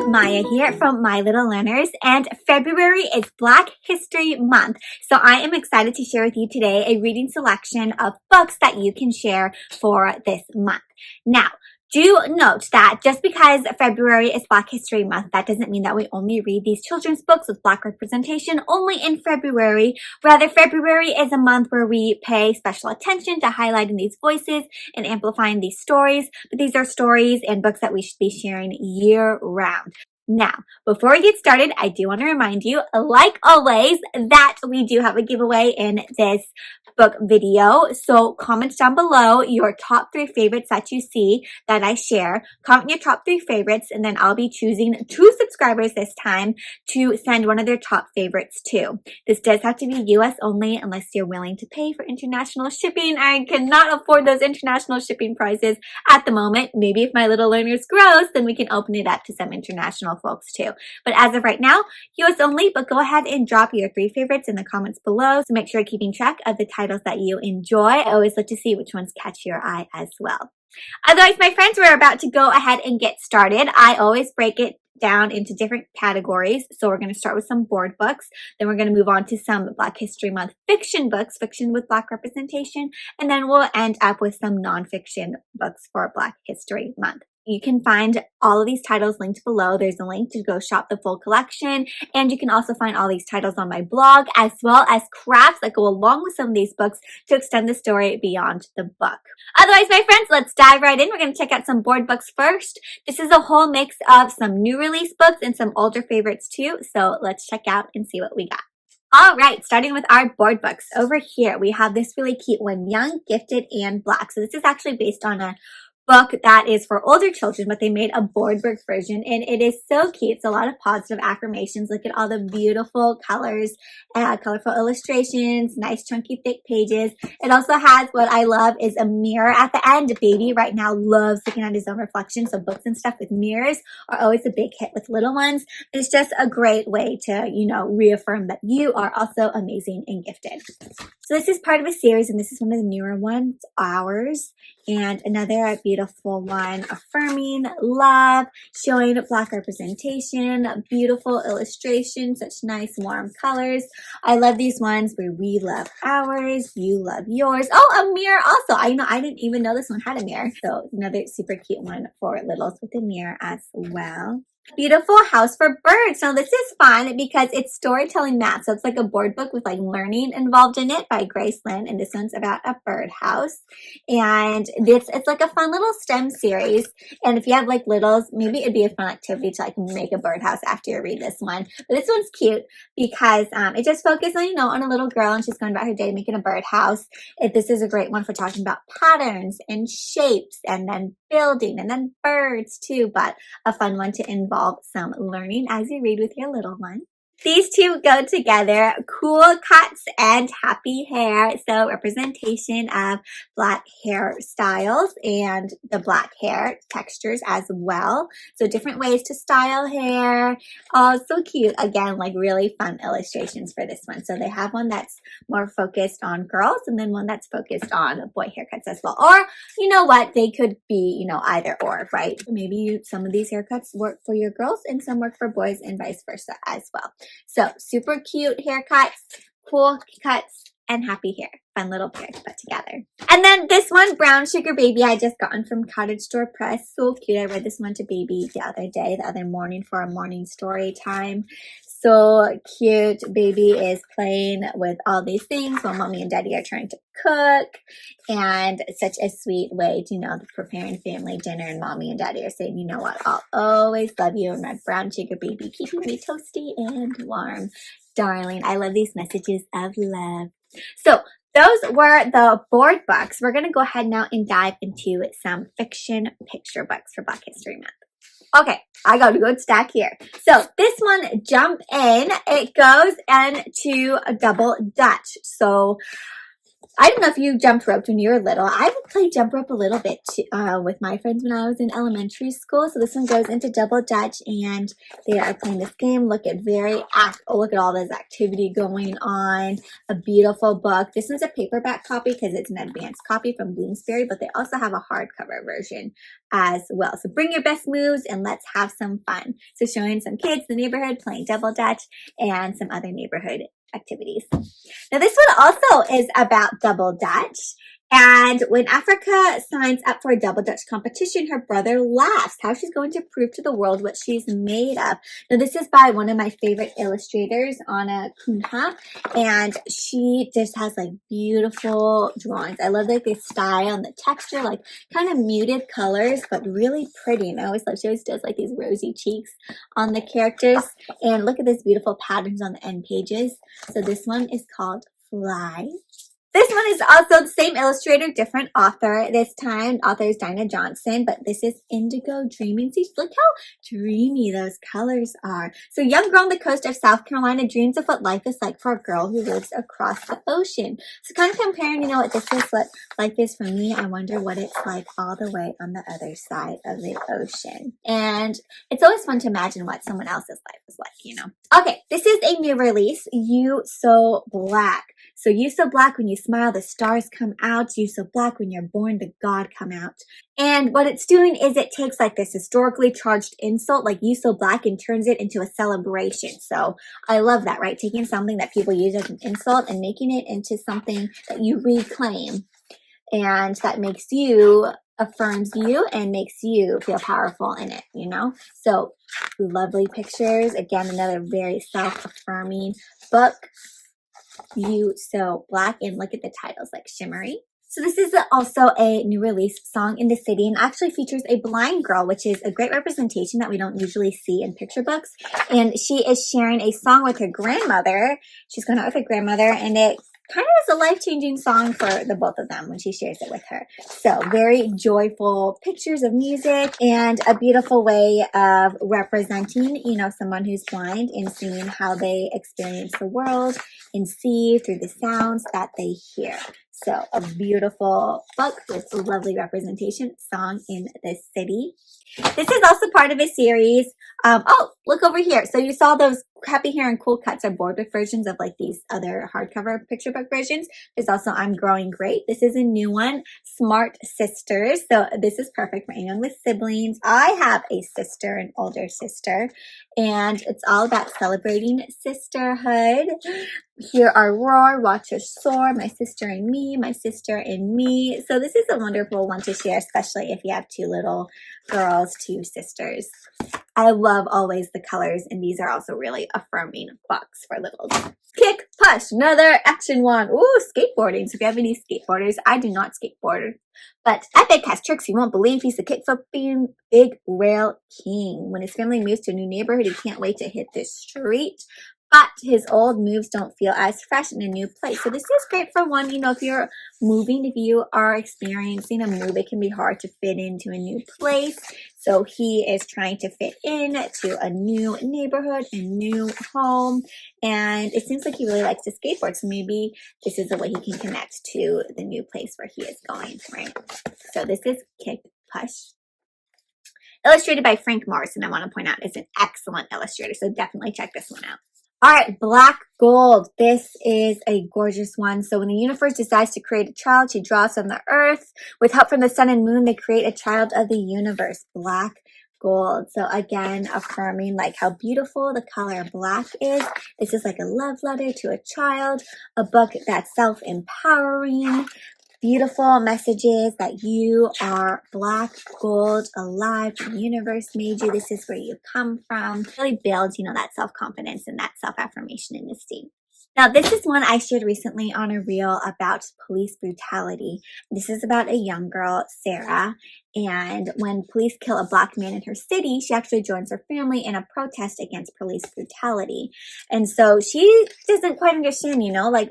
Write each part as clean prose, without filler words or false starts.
Maya here from My Little Learners, and February is Black History Month. So I am excited to share with you today a reading selection of books that you can share for this month. Now, do note that just because February is Black History Month, that doesn't mean that we only read these children's books with Black representation only in February. Rather, February is a month where we pay special attention to highlighting these voices and amplifying these stories. But these are stories and books that we should be sharing year-round. Now, before we get started, I do want to remind you, like always, that we do have a giveaway in this book video. So comment down below your top 3 favorites that you see that I share. Comment your top 3 favorites, and then I'll be choosing 2 subscribers this time to send one of their top favorites to. This does have to be US only unless you're willing to pay for international shipping. I cannot afford those international shipping prices at the moment. Maybe if My Little Learners grows, then we can open it up to some international folks too. But as of right now, US only, but go ahead and drop your 3 favorites in the comments below. So make sure you're keeping track of the titles that you enjoy. I always look to see which ones catch your eye as well. Otherwise, my friends, we're about to go ahead and get started. I always break it down into different categories. So we're going to start with some board books. Then we're going to move on to some Black History Month fiction books, fiction with Black representation. And then we'll end up with some nonfiction books for Black History Month. You can find all of these titles linked below. There's a link to go shop the full collection. And you can also find all these titles on my blog, as well as crafts that go along with some of these books to extend the story beyond the book. Otherwise, my friends, let's dive right in. We're going to check out some board books first. This is a whole mix of some new release books and some older favorites too. So let's check out and see what we got. All right, starting with our board books. Over here, we have this really cute one, Young, Gifted, and Black. So this is actually based on a book that is for older children, but they made a board book version, and it is so cute. It's a lot of positive affirmations. Look at all the beautiful colors, colorful illustrations, nice chunky thick pages. It also has what I love is a mirror at the end. Baby right now loves looking at his own reflection, so books and stuff with mirrors are always a big hit with little ones. It's just a great way to, reaffirm that you are also amazing and gifted. So this is part of a series, and this is one of the newer ones, Ours, and another beautiful one, affirming love, showing Black representation, beautiful illustrations, such nice warm colors. I love these ones where we love ours, you love yours. Oh, a mirror also. I didn't even know this one had a mirror. So another super cute one for littles with a mirror as well. Beautiful House for Birds. Now this is fun because it's storytelling math. So it's like a board book with like learning involved in it by Grace Lynn. And this one's about a birdhouse. And it's like a fun little STEM series. And if you have like littles, maybe it'd be a fun activity to like make a birdhouse after you read this one. But this one's cute because it just focuses on, on a little girl, and she's going about her day making a birdhouse. This is a great one for talking about patterns and shapes and then building and then birds too, but a fun one to involve some learning as you read with your little one. These two go together, Cool Cuts and Happy Hair. So representation of Black hairstyles and the Black hair textures as well. So different ways to style hair. Oh, so cute. Again, like really fun illustrations for this one. So they have one that's more focused on girls and then one that's focused on boy haircuts as well. Or, you know what, they could be, either or, right? Maybe some of these haircuts work for your girls and some work for boys and vice versa as well. So super cute haircuts, cool cuts, and happy hair. Fun little pair to put together. And then this one, Brown Sugar Baby, I just gotten from Cottage Store Press. So cute. I read this one to Baby the other morning for a morning story time. So cute. Baby is playing with all these things while Mommy and Daddy are trying to cook. And such a sweet way to, preparing family dinner, and Mommy and Daddy are saying, you know what, I'll always love you, and my brown sugar baby, keeping me toasty and warm. Darling, I love these messages of love. So those were the board books. We're going to go ahead now and dive into some fiction picture books for Black History Month. Okay, I got a good stack here. So this one, Jump In, it goes into a double Dutch. So I don't know if you jumped rope when you were little. I would play jump rope a little bit with my friends when I was in elementary school. So this one goes into double dutch, and they are playing this game. Look at look at all this activity going on. A beautiful book. This one's a paperback copy because it's an advanced copy from Bloomsbury, but they also have a hardcover version as well. So bring your best moves and let's have some fun. So showing some kids in the neighborhood playing double dutch and some other neighborhood activities. Now this one also is about double dutch. And when Africa signs up for a double dutch competition, her brother laughs how she's going to prove to the world what she's made of. Now this is by one of my favorite illustrators, Anna Kunha, and she just has like beautiful drawings. I love like the style and the texture, like kind of muted colors, but really pretty. And I always love, she always does like these rosy cheeks on the characters. And look at this beautiful patterns on the end pages. So this one is called Fly. This one is also the same illustrator, different author. This time, author is Dinah Johnson, but this is Indigo Dreaming. See, look how dreamy those colors are. So, young girl on the coast of South Carolina dreams of what life is like for a girl who lives across the ocean. So, kind of comparing, you know, what this is, what life is for me. I wonder what it's like all the way on the other side of the ocean. And it's always fun to imagine what someone else's life is like, you know. Okay, this is a new release, You So Black. So you so black when you smile, the stars come out. You so black when you're born, the God come out. And what it's doing is it takes like this historically charged insult, like you so black, and turns it into a celebration. So I love that, right? Taking something that people use as an insult and making it into something that you reclaim. And that makes you, affirms you, and makes you feel powerful in it, you know? So lovely pictures. Again, another very self-affirming book. You So Black, and look at the titles, like shimmery. So this is also a new release, Song in the City, and actually features a blind girl, which is a great representation that we don't usually see in picture books. And she is sharing a song with her grandmother. She's going out with her grandmother, and it kind of is a life-changing song for the both of them when she shares it with her. So very joyful pictures of music and a beautiful way of representing, you know, someone who's blind and seeing how they experience the world and see through the sounds that they hear. So a beautiful book with a lovely representation, Song in the City. This is also part of a series. Oh, look over here. So you saw those Happy Hair and Cool Cuts are board book versions of like these other hardcover picture book versions. There's also I'm Growing Great. This is a new one, Smart Sisters. So this is perfect for anyone with siblings. I have a sister, an older sister, and it's all about celebrating sisterhood. Here are Roar, Watch Her Soar, My Sister and Me, My Sister and Me. So this is a wonderful one to share, especially if you have two little girls, two sisters. I love always the colors, and these are also really affirming books for littles. Kick, push, another action one. Ooh, skateboarding. So if you have any skateboarders, I do not skateboard. But Epic has tricks you won't believe. He's the kick-flipping big rail king. When his family moves to a new neighborhood, he can't wait to hit this street. But his old moves don't feel as fresh in a new place. So this is great for one, you know, if you're moving, if you are experiencing a move, it can be hard to fit into a new place. So he is trying to fit in to a new neighborhood, a new home. And it seems like he really likes to skateboard. So maybe this is a way he can connect to the new place where he is going, right? So this is Kick, Push. Illustrated by Frank Morrison, I want to point out, is an excellent illustrator. So definitely check this one out. All right, Black Gold. This is a gorgeous one. So when the universe decides to create a child, she draws from the earth. With help from the sun and moon, they create a child of the universe. Black Gold. So again, affirming like how beautiful the color black is. This is like a love letter to a child, a book that's self-empowering. Beautiful messages that you are black, gold, alive. The universe made you. This is where you come from. Really builds, you know, that self-confidence and that self-affirmation in this scene. Now, this is one I shared recently on a reel about police brutality. This is about a young girl, Sarah, and when police kill a black man in her city, she actually joins her family in a protest against police brutality. And so she doesn't quite understand, you know, like,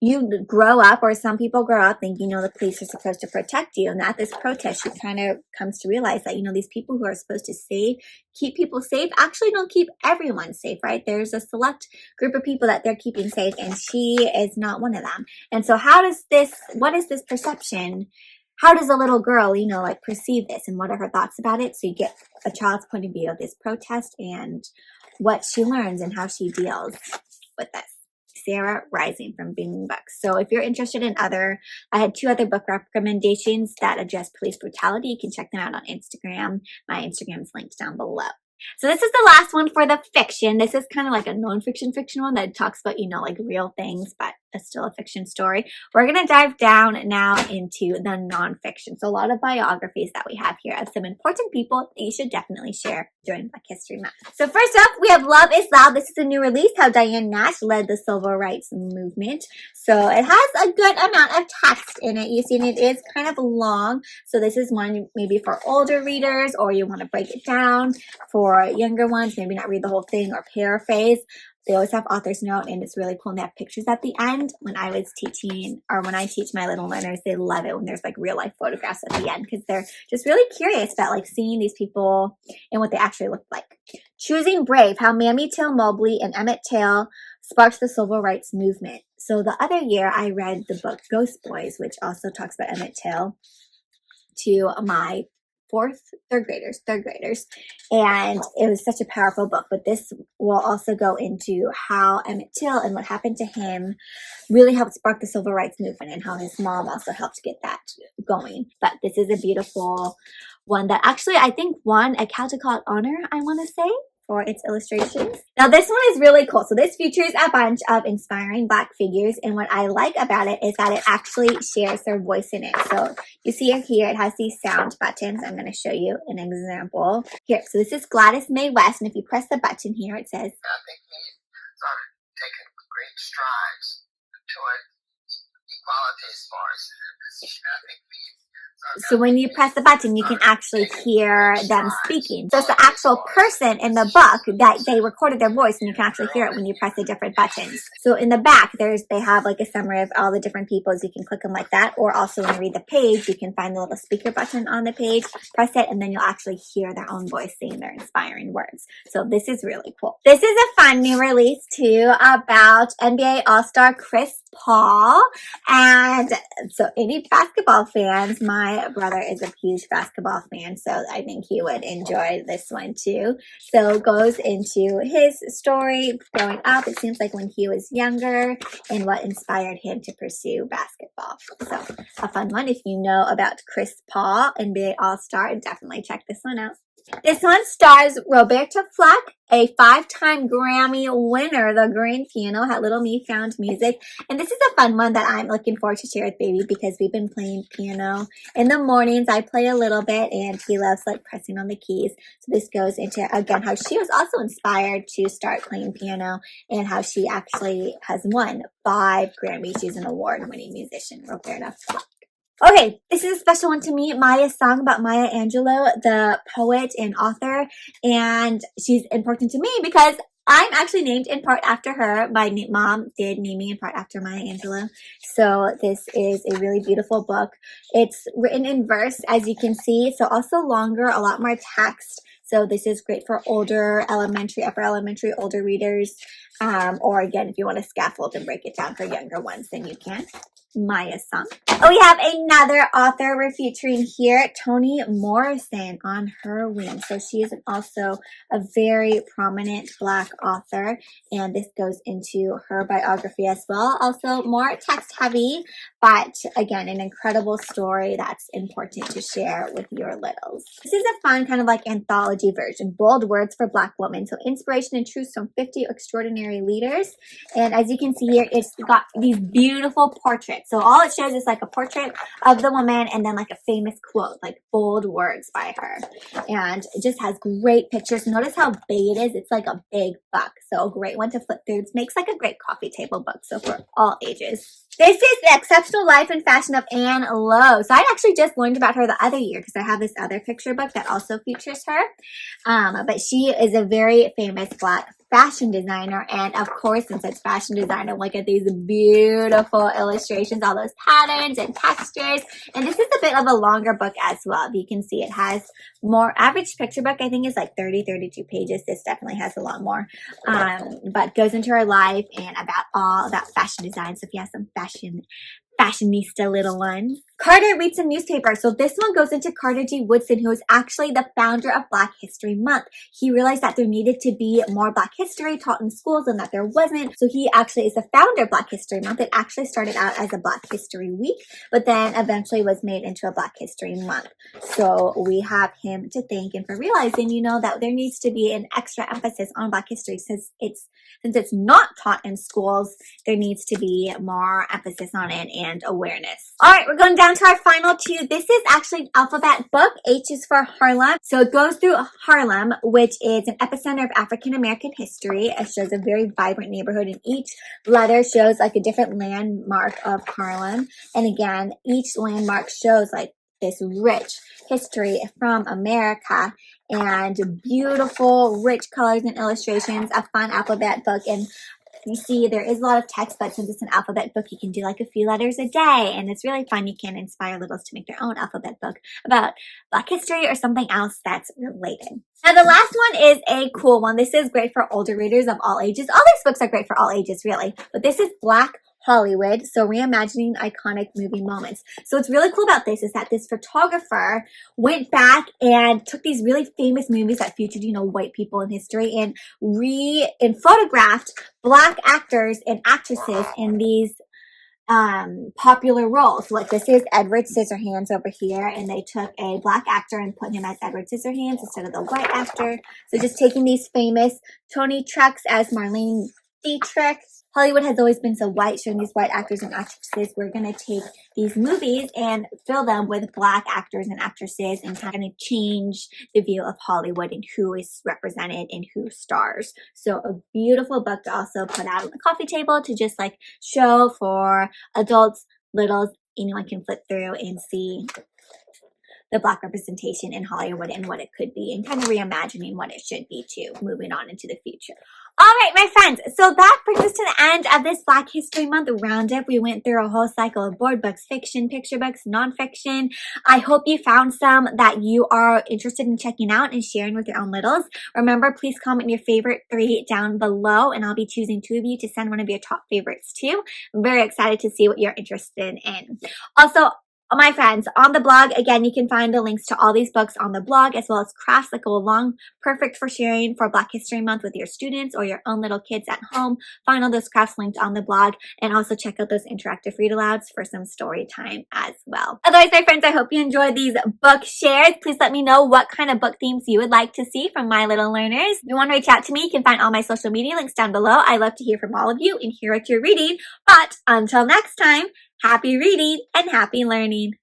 you grow up, or some people grow up thinking, the police are supposed to protect you. And at this protest, she kind of comes to realize that, these people who are supposed to keep people safe, actually don't keep everyone safe, right? There's a select group of people that they're keeping safe, and she is not one of them. And so what is this perception? How does a little girl, perceive this, and what are her thoughts about it? So you get a child's point of view of this protest and what she learns and how she deals with this. Sarah Rising from Booming Books. So if you're interested in I had 2 other book recommendations that address police brutality. You can check them out on Instagram. My Instagram is linked down below. So this is the last one for the fiction. This is kind of like a non-fiction one that talks about, like real things, but it's still a fiction story. We're going to dive down now into the non-fiction. So a lot of biographies that we have here of some important people that you should definitely share during Black History Month. So first up, we have Love is Loud. This is a new release, how Diane Nash led the civil rights movement. So it has a good amount of text in it. You see, and it is kind of long. So this is one maybe for older readers, or you want to break it down for younger ones, maybe not read the whole thing or paraphrase. They always have author's note, and it's really cool. And they have pictures at the end. When I was teaching, or when I teach my little learners, they love it when there's like real life photographs at the end, because they're just really curious about like seeing these people and what they actually look like. Choosing Brave, how Mamie Till Mobley and Emmett Till sparked the civil rights movement. So the other year I read the book Ghost Boys, which also talks about Emmett Till, to my third graders, and it was such a powerful book. But this will also go into how Emmett Till and what happened to him really helped spark the civil rights movement, and how his mom also helped get that going. But this is a beautiful one that actually I think won a Caldecott honor, I want to say, for its illustrations. Now this one is really cool. So this features a bunch of inspiring Black figures, and what I like about it is that it actually shares their voice in it. So you see here, it has these sound buttons. I'm going to show you an example here. So this is Gladys Mae West, and if you press the button here, it says, I think we started taking great strides toward equality as far as the position. I think so when you press the button, you can actually hear them speaking. So it's the actual person in the book that they recorded their voice, and you can actually hear it when you press the different buttons. So in the back, they have like a summary of all the different peoples. You can click them like that, or also when you read the page, you can find the little speaker button on the page, press it, and then you'll actually hear their own voice saying their inspiring words. So this is really cool. This is a fun new release too about NBA All-Star Chris Paul. And so any basketball fans, my brother is a huge basketball fan, so I think he would enjoy this one too. So it goes into his story growing up, it seems like when he was younger, and what inspired him to pursue basketball. So a fun one. If you know about Chris Paul, NBA All-Star, definitely check this one out. This one stars Roberta Flack, a 5-time Grammy winner. The grand piano had Little Me Found Music. And this is a fun one that I'm looking forward to share with baby, because we've been playing piano in the mornings. I play a little bit, and he loves like pressing on the keys. So this goes into, again, how she was also inspired to start playing piano, and how she actually has won 5 Grammys. She's an award-winning musician, Roberta Flack. Okay, this is a special one to me. Maya's song, about Maya Angelou, the poet and author, and she's important to me because I'm actually named in part after her. My mom did name me in part after Maya Angelou. So this is a really beautiful book. It's written in verse, as you can see, so also longer, a lot more text. So this is great for older elementary, upper elementary, older readers. Or again, if you want to scaffold and break it down for younger ones, then you can. Maya's song. Oh, we have another author we're featuring here, Toni Morrison, on her wing. So she is also a very prominent Black author, and this goes into her biography as well. Also more text heavy, but again, an incredible story that's important to share with your littles. This is a fun kind of like anthology version, Bold Words for Black Women. So inspiration and truths from 50 extraordinary leaders. And as you can see here, it's got these beautiful portraits. So all it shows is like a portrait of the woman, and then like a famous quote, like bold words by her. And it just has great pictures. Notice how big it is. It's like a big book. So a great one to flip through. It makes like a great coffee table book. So for all ages. This is The Exceptional Life and Fashion of Anne Lowe. So I actually just learned about her the other year, because I have this other picture book that also features her. But she is a very famous Black fashion designer. And of course, since it's fashion designer, look at these beautiful illustrations, all those patterns and textures. And this is a bit of a longer book as well. You can see it has more. Average picture book, I think, is like 32 pages. This definitely has a lot more, but goes into her life and about all that fashion design. So if you have some fashionista little ones. Carter reads some newspaper. So this one goes into Carter G. Woodson, who is actually the founder of Black History Month. He realized that there needed to be more Black history taught in schools and that there wasn't. So he actually is the founder of Black History Month. It actually started out as a Black History Week, but then eventually was made into a Black History Month. So we have him to thank and for realizing, you know, that there needs to be an extra emphasis on Black history since it's not taught in schools. There needs to be more emphasis on it and awareness. All right, we're going down to our final two. This is actually an alphabet book. H is for Harlem. So it goes through Harlem, which is an epicenter of African American history. It shows a very vibrant neighborhood, and each letter shows like a different landmark of Harlem. And again, each landmark shows like this rich history from America and beautiful, rich colors and illustrations, a fun alphabet book. And you see there is a lot of text, but since it's an alphabet book, you can do like a few letters a day, and it's really fun. You can inspire littles to make their own alphabet book about Black history or something else that's related. Now the last one is a cool one. This is great for older readers of all ages. All these books are great for all ages, really, but this is Black Hollywood, so reimagining iconic movie moments. So what's really cool about this is that this photographer went back and took these really famous movies that featured, you know, white people in history and photographed Black actors and actresses in these popular roles. Like this is Edward Scissorhands over here, and they took a Black actor and put him as Edward Scissorhands instead of the white actor. So just taking these famous Tony Trucks as Marlene Dietrich. Hollywood has always been so white, showing these white actors and actresses. We're going to take these movies and fill them with Black actors and actresses and kind of change the view of Hollywood and who is represented and who stars. So a beautiful book to also put out on the coffee table to just like show for adults, littles, anyone can flip through and see the Black representation in Hollywood and what it could be, and kind of reimagining what it should be too, moving on into the future. All right, my friends, so that brings us to the end of this Black History Month roundup. We went through a whole cycle of board books, fiction, picture books, nonfiction. I hope you found some that you are interested in checking out and sharing with your own littles. Remember, please comment your favorite 3 down below, and I'll be choosing 2 of you to send one of your top favorites to. I'm very excited to see what you're interested in. Also, my friends, on the blog, again, you can find the links to all these books on the blog, as well as crafts that go along, perfect for sharing for Black History Month with your students or your own little kids at home. Find all those crafts linked on the blog, and also check out those interactive read-alouds for some story time as well. Otherwise, my friends, I hope you enjoyed these book shares. Please let me know what kind of book themes you would like to see from my little learners. If you want to reach out to me, you can find all my social media links down below. I love to hear from all of you and hear what you're reading. But until next time, happy reading and happy learning.